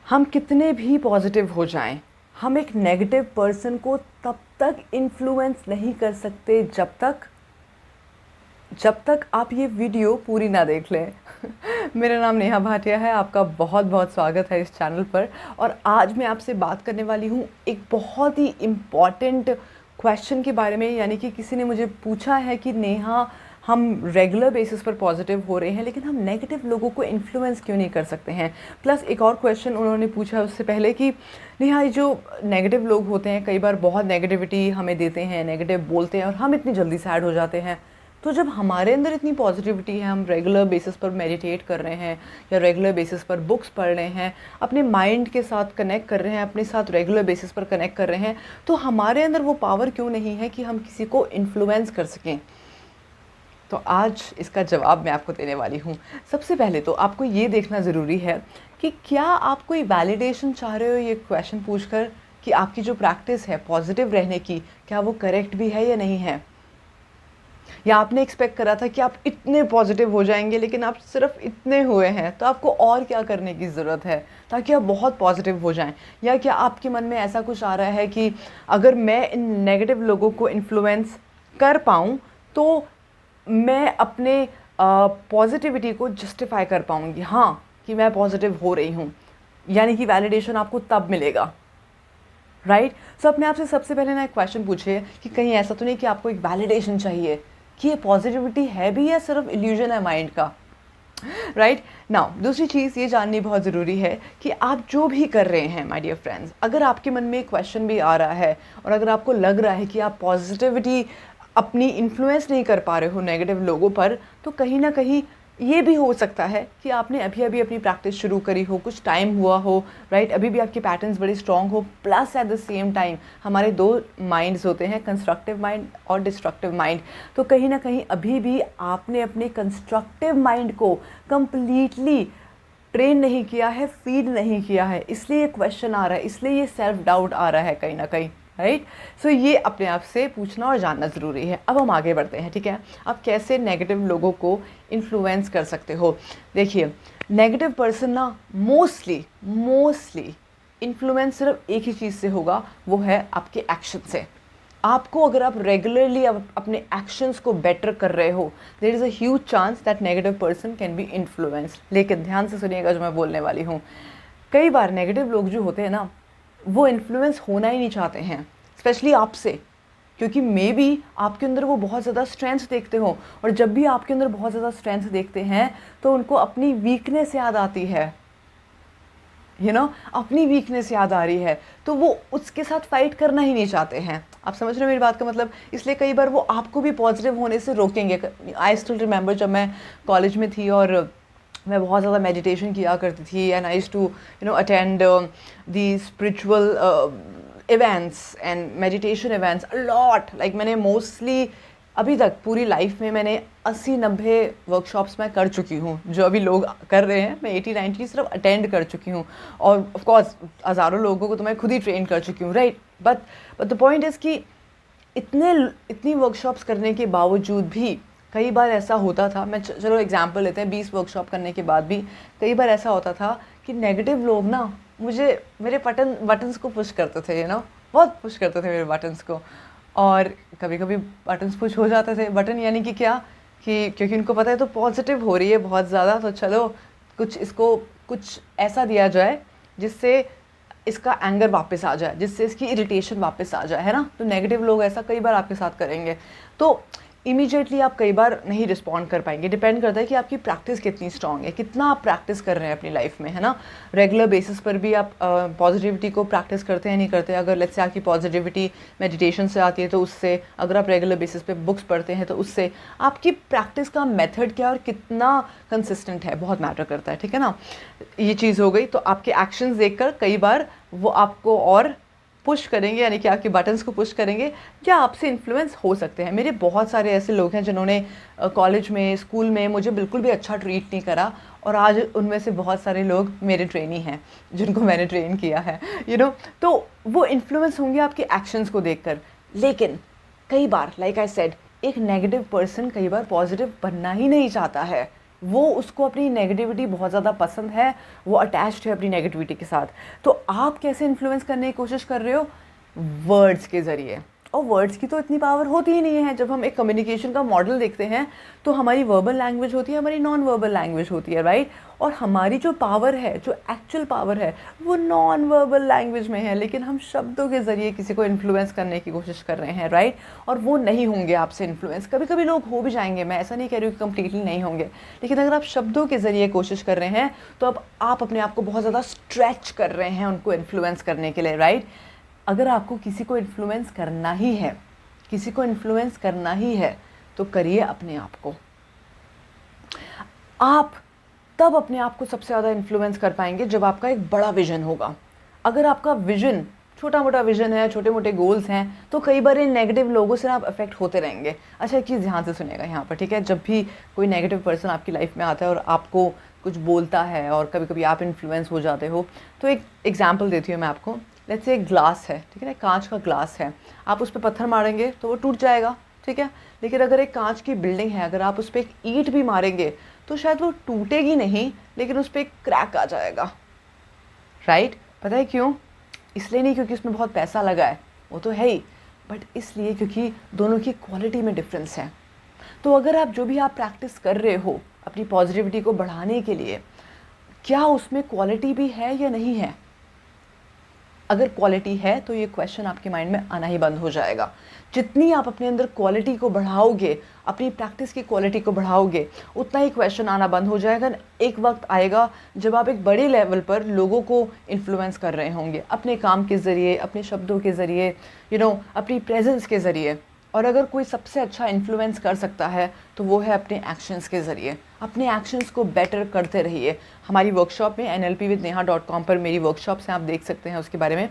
हम कितने भी पॉजिटिव हो जाएं, हम एक नेगेटिव पर्सन को तब तक इन्फ्लुएंस नहीं कर सकते जब तक आप ये वीडियो पूरी ना देख लें। मेरा नाम नेहा भाटिया है, आपका बहुत बहुत स्वागत है इस चैनल पर। और आज मैं आपसे बात करने वाली हूँ एक बहुत ही इम्पॉर्टेंट क्वेश्चन के बारे में। यानी कि किसी ने मुझे पूछा है कि नेहा, हम रेगुलर बेसिस पर पॉजिटिव हो रहे हैं लेकिन हम नेगेटिव लोगों को इन्फ्लुएंस क्यों नहीं कर सकते हैं। प्लस एक और क्वेश्चन उन्होंने पूछा उससे पहले कि नेहा, ये जो नेगेटिव लोग होते हैं कई बार बहुत नेगेटिविटी हमें देते हैं, नेगेटिव बोलते हैं और हम इतनी जल्दी सैड हो जाते हैं। तो जब हमारे अंदर इतनी पॉजिटिविटी है, हम रेगुलर बेसिस पर मेडिटेट कर रहे हैं या रेगुलर बेसिस पर बुक्स पढ़ रहे हैं, अपने माइंड के साथ कनेक्ट कर रहे हैं, अपने साथ रेगुलर बेसिस पर कनेक्ट कर रहे हैं, तो हमारे अंदर वो पावर क्यों नहीं है कि हम किसी को इन्फ्लुएंस कर सकें। तो आज इसका जवाब मैं आपको देने वाली हूँ। सबसे पहले तो आपको ये देखना ज़रूरी है कि क्या आप कोई वैलिडेशन चाह रहे हो ये क्वेश्चन पूछकर कि आपकी जो प्रैक्टिस है पॉजिटिव रहने की, क्या वो करेक्ट भी है या नहीं है। या आपने एक्सपेक्ट करा था कि आप इतने पॉजिटिव हो जाएंगे लेकिन आप सिर्फ इतने हुए हैं, तो आपको और क्या करने की ज़रूरत है ताकि आप बहुत पॉजिटिव हो जाएं। या क्या आपके मन में ऐसा कुछ आ रहा है कि अगर मैं इन नेगेटिव लोगों को इन्फ्लुएंस कर पाऊँ तो मैं अपने पॉजिटिविटी को जस्टिफाई कर पाऊँगी, हाँ, कि मैं पॉजिटिव हो रही हूँ। यानी कि वैलिडेशन आपको तब मिलेगा, राइट। सो अपने आप से सबसे पहले ना एक क्वेश्चन पूछिए कि कहीं ऐसा तो नहीं कि आपको एक वैलिडेशन चाहिए कि ये पॉजिटिविटी है भी या सिर्फ इल्यूजन है माइंड का, राइट। नाउ दूसरी चीज़ ये जाननी बहुत ज़रूरी है कि आप जो भी कर रहे हैं माय डियर फ्रेंड्स, अगर आपके मन में एक क्वेश्चन भी आ रहा है और अगर आपको लग रहा है कि आप पॉजिटिविटी अपनी इन्फ्लुएंस नहीं कर पा रहे हो नेगेटिव लोगों पर, तो कहीं ना कहीं ये भी हो सकता है कि आपने अभी अभी अपनी प्रैक्टिस शुरू करी हो, कुछ टाइम हुआ हो, राइट। अभी भी आपके पैटर्न्स बड़े स्ट्रॉन्ग हो। Plus at the same time हमारे दो माइंड्स होते हैं, कंस्ट्रक्टिव माइंड और डिस्ट्रक्टिव माइंड। तो कहीं ना कहीं अभी भी आपने अपने कंस्ट्रक्टिव माइंड को कंप्लीटली ट्रेन नहीं किया है, फीड नहीं किया है, इसलिए ये क्वेश्चन आ रहा है, इसलिए ये सेल्फ डाउट आ रहा है कहीं ना कहीं, राइट। सो ये अपने आप से पूछना और जानना ज़रूरी है। अब हम आगे बढ़ते हैं, ठीक है। आप कैसे नेगेटिव लोगों को इन्फ्लुएंस कर सकते हो। देखिए, नेगेटिव पर्सन ना मोस्टली इन्फ्लुएंस सिर्फ एक ही चीज़ से होगा, वो है आपके एक्शन से। आपको अगर आप रेगुलरली अपने एक्शंस को बेटर कर रहे हो, there is a huge chance that negative person can be influenced. लेकिन ध्यान से सुनिएगा जो मैं बोलने वाली हूँ। कई बार नेगेटिव लोग जो होते हैं ना, वो इन्फ्लुएंस होना ही नहीं चाहते हैं, स्पेशली आपसे, क्योंकि मे बी आपके अंदर वो बहुत ज़्यादा स्ट्रेंथ देखते हो। और जब भी आपके अंदर बहुत ज़्यादा स्ट्रेंथ देखते हैं तो उनको अपनी वीकनेस याद आती है, अपनी वीकनेस याद आ रही है, तो वो उसके साथ फाइट करना ही नहीं चाहते हैं। आप समझ रहे हो मेरी बात का मतलब। इसलिए कई बार वो आपको भी पॉजिटिव होने से रोकेंगे। आई स्टिल रिमेंबर जब मैं कॉलेज में थी और मैं बहुत ज़्यादा मेडिटेशन किया करती थी, and I used to attend the spiritual events and meditation events a lot. Like मैंने मोस्टली अभी तक पूरी लाइफ में मैंने 80-90 वर्कशॉप्स मैं कर चुकी हूँ। जो अभी लोग कर रहे हैं मैं 80-90 सिर्फ अटेंड कर चुकी हूँ, और ऑफ कोर्स हज़ारों लोगों को तो मैं खुद ही ट्रेन कर चुकी हूँ, right. But the point is कि इतनी वर्कशॉप्स करने के बावजूद भी कई बार ऐसा होता था, मैं चलो एग्जांपल लेते हैं, 20 वर्कशॉप करने के बाद भी कई बार ऐसा होता था कि नेगेटिव लोग ना मुझे मेरे बटन्स को पुश करते थे, बहुत पुश करते थे मेरे बटन्स को। और कभी कभी बटन्स पुश हो जाते थे। बटन यानी कि क्या, कि क्योंकि उनको पता है तो पॉजिटिव हो रही है बहुत ज़्यादा, तो चलो कुछ ऐसा दिया जाए जिससे इसका एंगर वापस आ जाए, जिससे इसकी इरिटेशन वापस आ जाए, है ना। तो नेगेटिव लोग ऐसा कई बार आपके साथ करेंगे, तो इमीडिएटली आप कई बार नहीं रिस्पॉन्ड कर पाएंगे। डिपेंड करता है कि आपकी प्रैक्टिस कितनी स्ट्रांग है, कितना आप प्रैक्टिस कर रहे हैं अपनी लाइफ में, है ना। रेगुलर बेसिस पर भी आप पॉजिटिविटी को प्रैक्टिस करते हैं नहीं करते। अगर लेट्स से आपकी पॉजिटिविटी मेडिटेशन से आती है तो उससे, अगर आप रेगुलर बेसिस पे बुक्स पढ़ते हैं तो उससे, आपकी प्रैक्टिस का मेथड क्या और कितना कंसिस्टेंट है बहुत मैटर करता है, ठीक है ना। ये चीज़ हो गई। तो आपके एक्शंस देखकर कई बार वो आपको और पुश करेंगे, यानी कि आपके बटन्स को पुश करेंगे, या आपसे इन्फ्लुएंस हो सकते हैं। मेरे बहुत सारे ऐसे लोग हैं जिन्होंने कॉलेज में, स्कूल में मुझे बिल्कुल भी अच्छा ट्रीट नहीं करा, और आज उनमें से बहुत सारे लोग मेरे ट्रेनी हैं जिनको मैंने ट्रेन किया है, तो वो इन्फ्लुएंस होंगे आपके एक्शंस को देखकर। लेकिन कई बार, लाइक आई सेड, एक नेगेटिव पर्सन कई बार पॉजिटिव बनना ही नहीं चाहता है, वो उसको अपनी नेगेटिविटी बहुत ज़्यादा पसंद है, वो अटैच्ड है अपनी नेगेटिविटी के साथ। तो आप कैसे इन्फ्लुएंस करने की कोशिश कर रहे हो? वर्ड्स के ज़रिए। और वर्ड्स की तो इतनी पावर होती ही नहीं है। जब हम एक कम्युनिकेशन का मॉडल देखते हैं तो हमारी वर्बल लैंग्वेज होती है, हमारी नॉन वर्बल लैंग्वेज होती है, राइट। और हमारी जो पावर है, जो एक्चुअल पावर है, वो नॉन वर्बल लैंग्वेज में है, लेकिन हम शब्दों के ज़रिए किसी को इन्फ्लुएंस करने की कोशिश कर रहे हैं, राइट। और वो नहीं होंगे आपसे इन्फ्लुएंस। कभी कभी लोग हो भी जाएंगे, मैं ऐसा नहीं कह रही हूँ कि कम्प्लीटली नहीं होंगे, लेकिन अगर आप शब्दों के ज़रिए कोशिश कर रहे हैं तो अब आप अपने आप को बहुत ज़्यादा स्ट्रेच कर रहे हैं उनको इन्फ्लुएंस करने के लिए, राइट। अगर आपको किसी को इन्फ्लुएंस करना ही है, किसी को इन्फ्लुएंस करना ही है, तो करिए अपने आप को। आप तब अपने आप को सबसे ज़्यादा इन्फ्लुएंस कर पाएंगे जब आपका एक बड़ा विजन होगा। अगर आपका विजन छोटा मोटा विजन है, छोटे मोटे गोल्स हैं, तो कई बार इन नेगेटिव लोगों से आप अफेक्ट होते रहेंगे। अच्छा, एक चीज़ ध्यान से सुनिएगा यहाँ पर, ठीक है। जब भी कोई नेगेटिव पर्सन आपकी लाइफ में आता है और आपको कुछ बोलता है और कभी कभी आप इन्फ्लुएंस हो जाते हो, तो एक एग्जाम्पल देती हूँ मैं आपको। लेट्स से एक ग्लास है, ठीक है ना, कांच का ग्लास है। आप उस पर पत्थर मारेंगे तो वो टूट जाएगा, ठीक है। लेकिन अगर एक कांच की बिल्डिंग है, अगर आप उस पर एक ईंट भी मारेंगे तो शायद वो टूटेगी नहीं, लेकिन उस पर एक क्रैक आ जाएगा, राइट। पता है क्यों? इसलिए नहीं क्योंकि उसमें बहुत पैसा लगा है, वो तो है ही, बट इसलिए क्योंकि दोनों की क्वालिटी में डिफरेंस है। तो अगर आप जो भी आप प्रैक्टिस कर रहे हो अपनी पॉजिटिविटी को बढ़ाने के लिए, क्या उसमें क्वालिटी भी है या नहीं है? अगर क्वालिटी है तो ये क्वेश्चन आपके माइंड में आना ही बंद हो जाएगा। जितनी आप अपने अंदर क्वालिटी को बढ़ाओगे, अपनी प्रैक्टिस की क्वालिटी को बढ़ाओगे, उतना ही क्वेश्चन आना बंद हो जाएगा। एक वक्त आएगा जब आप एक बड़े लेवल पर लोगों को इन्फ्लुएंस कर रहे होंगे अपने काम के ज़रिए, अपने शब्दों के ज़रिए, अपनी प्रेजेंस के ज़रिए। और अगर कोई सबसे अच्छा इन्फ्लुएंस कर सकता है तो वो है अपने एक्शंस के ज़रिए। अपने एक्शंस को बेटर करते रहिए। हमारी वर्कशॉप में nlpwithneha.com पर मेरी वर्कशॉप्स हैं, आप देख सकते हैं उसके बारे में।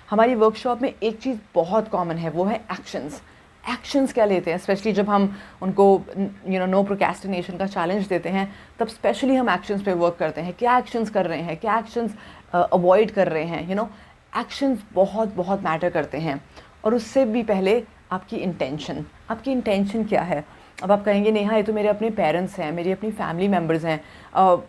हमारी वर्कशॉप में एक चीज़ बहुत कॉमन है, वो है एक्शंस। एक्शंस क्या लेते हैं, स्पेशली जब हम उनको नो प्रोक्रेस्टिनेशन का चैलेंज देते हैं, तब स्पेशली हम एक्शंस पे वर्क करते हैं। क्या एक्शंस कर रहे हैं, क्या एक्शंस अवॉइड कर रहे हैं, एक्शंस बहुत बहुत मैटर करते हैं। और उससे भी पहले आपकी इंटेंशन क्या है। अब आप कहेंगे नेहा ये तो मेरे अपने पेरेंट्स हैं, मेरी अपनी फैमिली मेम्बर्स हैं, ऑफ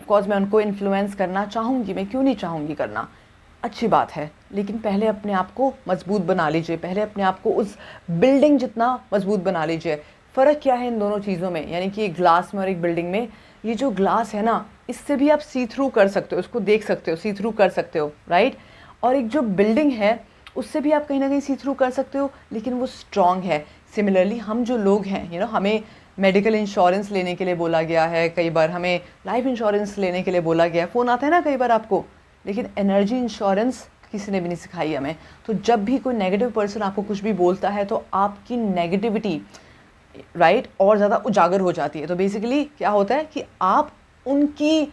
कोर्स मैं उनको इन्फ्लुएंस करना चाहूँगी, मैं क्यों नहीं चाहूँगी करना, अच्छी बात है। लेकिन पहले अपने आप को मजबूत बना लीजिए, पहले अपने आप को उस बिल्डिंग जितना मजबूत बना लीजिए। फ़र्क क्या है इन दोनों चीज़ों में, यानी कि एक ग्लास में और एक बिल्डिंग में? ये जो ग्लास है ना, इससे भी आप सी थ्रू कर सकते हो, उसको देख सकते हो, सी थ्रू कर सकते हो, राइट। और एक जो बिल्डिंग है उससे भी आप कहीं ना कहीं सी थ्रू कर सकते हो, लेकिन वो स्ट्रॉन्ग है। सिमिलरली हम जो लोग हैं, हमें मेडिकल इंश्योरेंस लेने के लिए बोला गया है, कई बार हमें लाइफ इंश्योरेंस लेने के लिए बोला गया है, फ़ोन आता है ना कई बार आपको, लेकिन एनर्जी इंश्योरेंस किसी ने भी नहीं सिखाई हमें। तो जब भी कोई नेगेटिव पर्सन आपको कुछ भी बोलता है तो आपकी नेगेटिविटी, राइट, और ज़्यादा उजागर हो जाती है। तो बेसिकली क्या होता है कि आप उनकी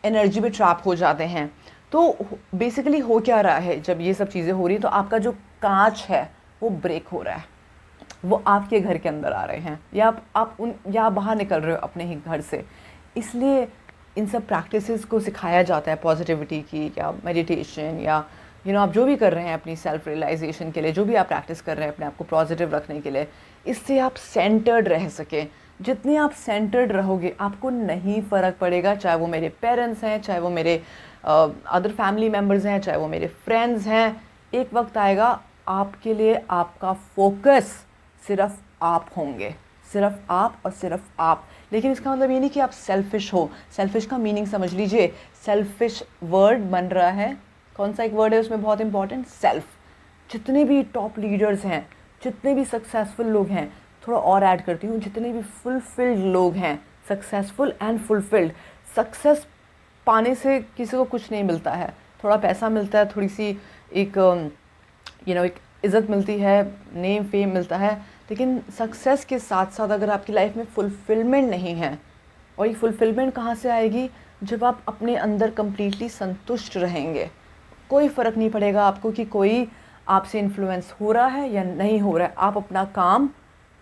एनर्जी में ट्रैप हो जाते हैं। तो बेसिकली हो क्या रहा है, जब ये सब चीज़ें हो रही हैं तो आपका जो कांच है वो ब्रेक हो रहा है, वो आपके घर के अंदर आ रहे हैं, या आप बाहर निकल रहे हो अपने ही घर से। इसलिए इन सब प्रैक्टिसेस को सिखाया जाता है, पॉजिटिविटी की या मेडिटेशन या आप जो भी कर रहे हैं अपनी सेल्फ रियलाइजेशन के लिए, जो भी आप प्रैक्टिस कर रहे हैं अपने आप को पॉजिटिव रखने के लिए, इससे आप सेंटर्ड रह सकें। जितने आप सेंटर्ड रहोगे आपको नहीं फ़र्क पड़ेगा, चाहे वो मेरे पेरेंट्स हैं, चाहे वो मेरे अदर फैमिली मेम्बर्स हैं, चाहे वो मेरे फ्रेंड्स हैं। एक वक्त आएगा आपके लिए आपका फोकस सिर्फ आप होंगे, सिर्फ आप और सिर्फ आप। लेकिन इसका मतलब ये नहीं कि आप सेल्फिश हो। सेल्फिश का मीनिंग समझ लीजिए। सेल्फिश वर्ड बन रहा है, कौन सा एक वर्ड है उसमें बहुत इंपॉर्टेंट, सेल्फ। जितने भी टॉप लीडर्स हैं, जितने भी सक्सेसफुल लोग हैं, थोड़ा और ऐड करती हूँ, जितने भी फुलफिल्ड लोग हैं, सक्सेसफुल एंड फुलफिल्ड। सक्सेस पाने से किसी को कुछ नहीं मिलता है, थोड़ा पैसा मिलता है, थोड़ी सी एक एक इज़्ज़त मिलती है, नेम फेम मिलता है, लेकिन सक्सेस के साथ साथ अगर आपकी लाइफ में फुलफिलमेंट नहीं है, और ये फुलफिलमेंट कहाँ से आएगी, जब आप अपने अंदर कम्प्लीटली संतुष्ट रहेंगे। कोई फ़र्क नहीं पड़ेगा आपको कि कोई आपसे इन्फ्लुएंस हो रहा है या नहीं हो रहा है, आप अपना काम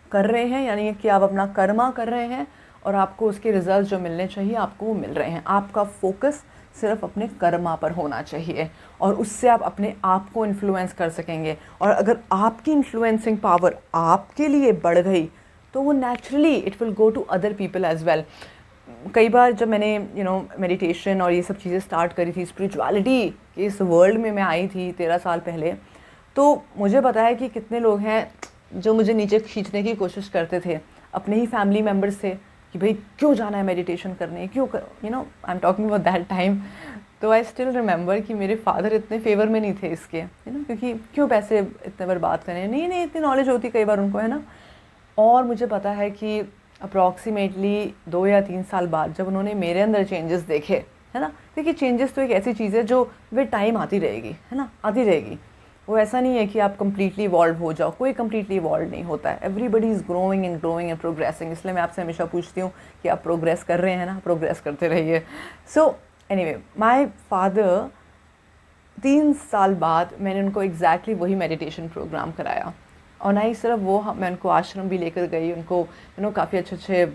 कर रहे हैं, यानी कि आप अपना कर्मा कर रहे हैं और आपको उसके रिजल्ट जो मिलने चाहिए आपको वो मिल रहे हैं। आपका फोकस सिर्फ अपने कर्मा पर होना चाहिए और उससे आप अपने आप को इन्फ्लुएंस कर सकेंगे। और अगर आपकी इन्फ्लुएंसिंग पावर आपके लिए बढ़ गई तो वो naturally it will go to other people as well. कई बार जब मैंने मेडिटेशन और ये सब चीज़ें स्टार्ट करी थी, स्पिरिचुअलिटी के इस वर्ल्ड में मैं आई थी 13 साल पहले, तो मुझे पता है कि कितने लोग हैं जो मुझे नीचे खींचने की कोशिश करते थे। अपने ही फैमिली मेम्बर्स थे कि भाई क्यों जाना है मेडिटेशन करने, क्यों कर, I am talking about that time. तो आई स्टिल रिमेंबर कि मेरे फादर इतने फेवर में नहीं थे इसके, क्योंकि क्यों पैसे इतने बर्बाद करें, नहीं इतनी नॉलेज होती कई बार उनको, है ना। और मुझे पता है कि अप्रॉक्सीमेटली 2 या 3 साल बाद जब उन्होंने मेरे अंदर चेंजेस देखे, है ना, क्योंकि चेंजेस तो एक ऐसी चीज़ है जो विद टाइम आती रहेगी, है ना, आती रहेगी। वो ऐसा नहीं है कि आप कम्प्लीटली इवॉल्व हो जाओ, कोई कम्प्लीटली इवॉल्व नहीं होता है। Everybody is growing and progressing. इसलिए मैं आपसे हमेशा पूछती हूँ कि आप प्रोग्रेस कर रहे हैं ना, प्रोग्रेस करते रहिए। सो एनीवे, माय फादर 3 साल बाद मैंने उनको एग्जैक्टली वही मेडिटेशन प्रोग्राम कराया। और ना ही सिर्फ वो, मैं उनको आश्रम भी लेकर गई, उनको काफ़ी अच्छे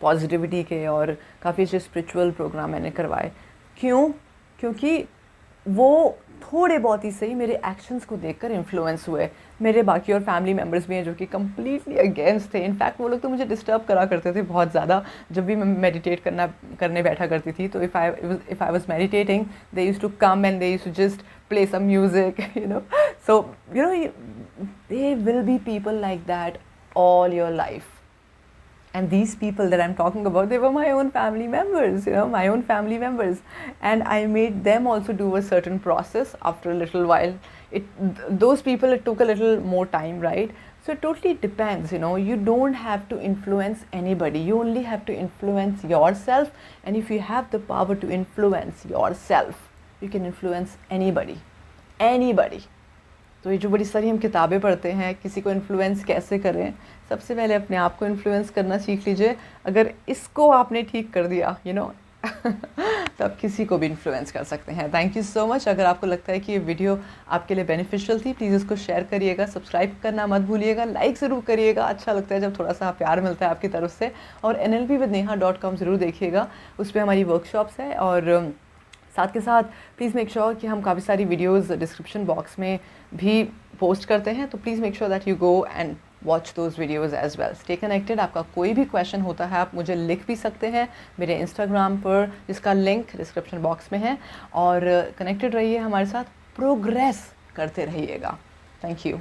पॉजिटिविटी के और काफ़ी अच्छे स्पिरिचुअल प्रोग्राम मैंने करवाए। क्यों? क्योंकि वो थोड़े बहुत ही सही मेरे एक्शंस को देखकर इन्फ्लुएंस हुए। मेरे बाकी और फैमिली मेम्बर्स भी हैं जो कि कम्प्लीटली अगेंस्ट थे। इनफैक्ट वो लोग तो मुझे डिस्टर्ब करा करते थे बहुत ज़्यादा। जब भी मैं मेडिटेट करने बैठा करती थी, तो if I was meditating, they used to come and they used to just play some music, so they will be people like that all your life. And these people that I'm talking about, they were my own family members, my own family members. And I made them also do a certain process after a little while. Those people, it took a little more time, right? So it totally depends, you don't have to influence anybody. You only have to influence yourself. And if you have the power to influence yourself, you can influence anybody. Anybody. तो ये जो बड़ी सारी हम किताबें पढ़ते हैं किसी को इन्फ्लुएंस कैसे करें, सबसे पहले अपने आप को इन्फ्लुएंस करना सीख लीजिए। अगर इसको आपने ठीक कर दिया, तो आप किसी को भी इन्फ्लुएंस कर सकते हैं। Thank you so much. अगर आपको लगता है कि ये वीडियो आपके लिए बेनिफिशियल थी, प्लीज़ इसको शेयर करिएगा, सब्सक्राइब करना मत भूलिएगा, लाइक ज़रूर करिएगा। अच्छा लगता है जब थोड़ा सा प्यार मिलता है आपकी तरफ से। और nlpwithneha.com ज़रूर देखिएगा, उस पर हमारी वर्कशॉप्स है। और साथ के साथ प्लीज़ मेक श्योर कि हम काफ़ी सारी वीडियोस डिस्क्रिप्शन बॉक्स में भी पोस्ट करते हैं, तो please make sure that you go and watch those videos as well. Stay connected. आपका कोई भी क्वेश्चन होता है आप मुझे लिख भी सकते हैं मेरे इंस्टाग्राम पर, जिसका लिंक डिस्क्रिप्शन बॉक्स में है। और कनेक्टेड रहिए हमारे साथ, प्रोग्रेस करते रहिएगा। Thank you.